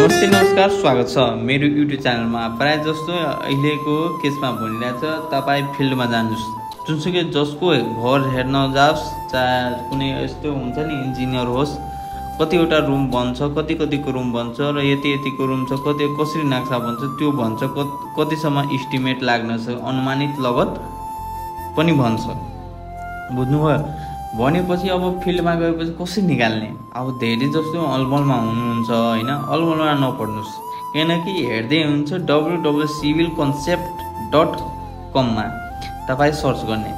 नमस्ते नमस्कार स्वागत छ मेरो युट्युब च्यानलमा। प्राय जस्तो अहिलेको केसमा भनिरहेछ तपाईँ फिल्डमा जानुहोस्, जुनसुकै जसको घर हेर्न जाओस्, चाहे कुनै यस्तो हुन्छ नि इन्जिनियर होस्, कतिवटा रुम भन्छ, कतिको रुम भन्छ र यतिको रुम छ, कसरी नक्सा भन्छ त्यो भन्छ, कतिसम्म इस्टिमेट लाग्न छ, अनुमानित लागत पनि भन्छ। बुझ्नुभयो? भनेपछि अब फिल्डमा गएपछि कसरी निकाल्ने? अब धेरै जस्तो अलमलमा हुनुहुन्छ हैन, अलमलमा नपढ्नुस्, किनकि हेर्दै हुन्छ www.civilconcept.com मा तपाईँ सर्च गर्ने,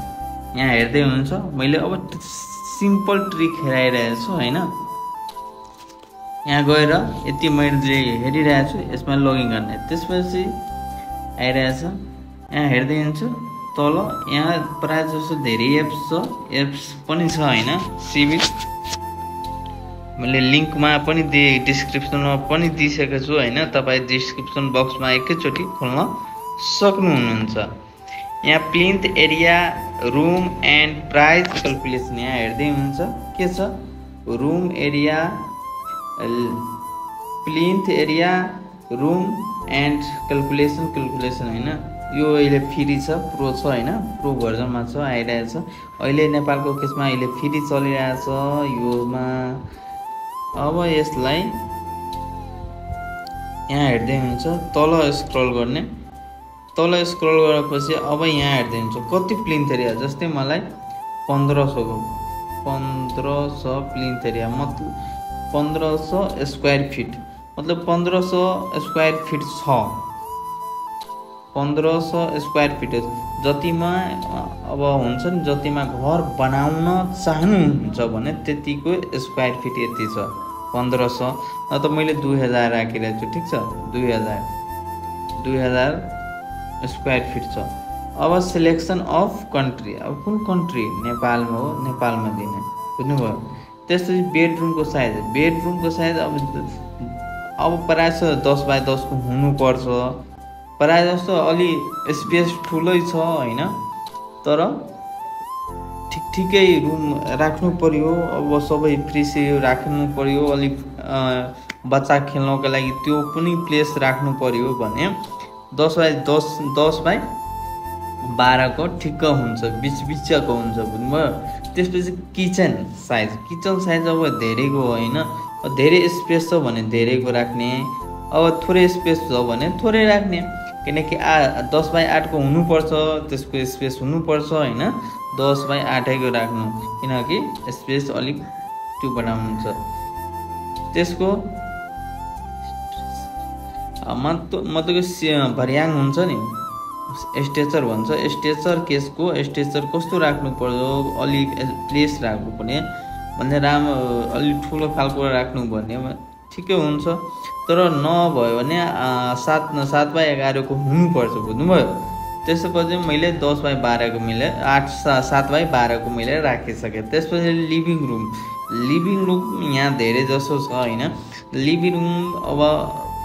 यहाँ हेर्दै हुन्छ। मैले अब सिम्पल ट्रिक हेराइरहेको छु हैन, यहाँ गएर यति मैले हेरिरहेको छु, यसमा लगइन गर्ने, त्यसपछि आइरहेछ, यहाँ हेर्दै हुन्छ तल यहाँ प्राय जस्तो धेरै एप्स पनि छ हैन। सिभिल मैले लिंकमा पनि डिस्क्रिप्सनमा पनि दिइसकेको छु हैन, तपाईँ डिस्क्रिप्सन बक्समा एकैचोटि खोल्न सक्नुहुन्छ। यहाँ plinth area room and price calculation यहाँ हेर्दै हुन्छ के छ, room area plinth area room and calculation हैन। यो अहिले फ्री छ, प्रो छ हैन, प्रो भर्जनमा छ, आइरहेछ अहिले नेपालको केसमा अहिले फ्री चलिरहेछ योमा। अब यसलाई यहाँ हेर्दै हुन्छ तल स्क्रल गर्ने, तल स्क्रल गरेपछि अब यहाँ हेर्दै हुन्छ कति प्लिन्थ एरिया, जस्तै मलाई 1500 प्लिन्थ एरिया मतलब 1500 स्क्वायर फिट, मतलब 1500 स्क्वायर फिट छ, 1500 स्क्वायर फिट जतिमा अब हुन्छ नि, जतिमा घर बनाउन चाहनुहुन्छ भने त्यतिको स्क्वायर फिट यति छ 1500, न त मैले 2000 राखिरहेको छु, ठिक छ, 2000 स्क्वायर फिट छ। अब सिलेक्सन अफ कन्ट्री, अब कुन कन्ट्री, नेपालमा हो, नेपालमा दिने, बुझ्नुभयो? त्यसपछि बेडरुमको साइज अब प्राय 10 बाई 10 को हुनुपर्छ, प्राय जस्तो अलि स्पेस ठुलै छ हैन, तर ठिकै रुम राख्नु पर्यो। अब सबै फ्री राख्नु पर्यो, अलि बच्चा खेल्नको लागि त्यो पनि प्लेस राख्नु पर्यो भने 10 बाई 12 को ठिक्क हुन्छ, बिचको हुन्छ, बुझ्नुभयो? त्यसपछि किचन साइज अब धेरैको हैन, धेरै स्पेस छ भने धेरैको राख्ने, अब थोरै स्पेस छ भने थोरै राख्ने, किनकि 10 बाई 8 को हुनुपर्छ, त्यसको स्पेस हुनुपर्छ हैन, 10 बाई 8 को राख्नु, किनकि स्पेस अलिक त्यो बनाउनुहुन्छ। त्यसको मतलब भर्याङ हुन्छ नि, स्ट्रेचर भन्छ, स्ट्रेचर केसको स्ट्रेचर कस्तो राख्नु पर्यो, अलिक प्लेस राख्नु पर्ने भन्ने राम्रो, अलि ठुलो खालको राख्नु भन्ने ठिकै हुन्छ, तर नभयो भने 7 बाई 11 को हुनुपर्छ, बुझ्नुभयो? त्यसपछि मैले 10 बाई 12 को मैले 7 बाई 12 को मैले राखिसकेँ। त्यसपछि लिभिङ रुम यहाँ धेरै जसो छ हैन, लिभिङ रुम अब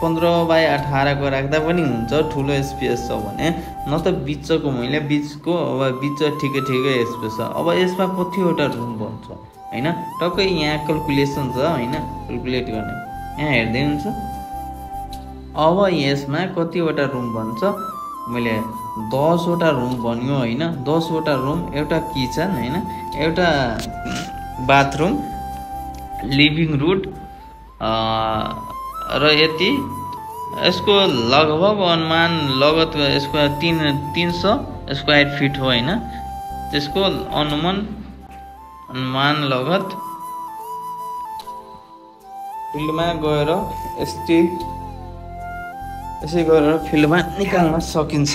15 बाई 18 को राख्दा पनि हुन्छ, ठुलो स्पेस छ भने, न त बिचको मैले बिचको अब बिच ठिकै स्पेस छ। अब यसमा कतिवटा रुम भन्छ हैन, टक्कै यहाँ क्याल्कुलेसन छ हैन, क्याल्कुलेट गर्ने यहाँ हेर्दै हुन्छ। अब यसमा कतिवटा रुम भन्छ, मैले 10 वटा रुम भन्यो हैन, 10 वटा रुम, एउटा किचन हैन, एउटा बाथरुम, लिभिङ रुम र यति। यसको लगभग अनुमान लागत यसको 300 स्क्वायर फिट हो हैन, त्यसको अनुमान लागत फिल्डमा गएर यसै गरेर फिल्डमा निकाल्न सकिन्छ।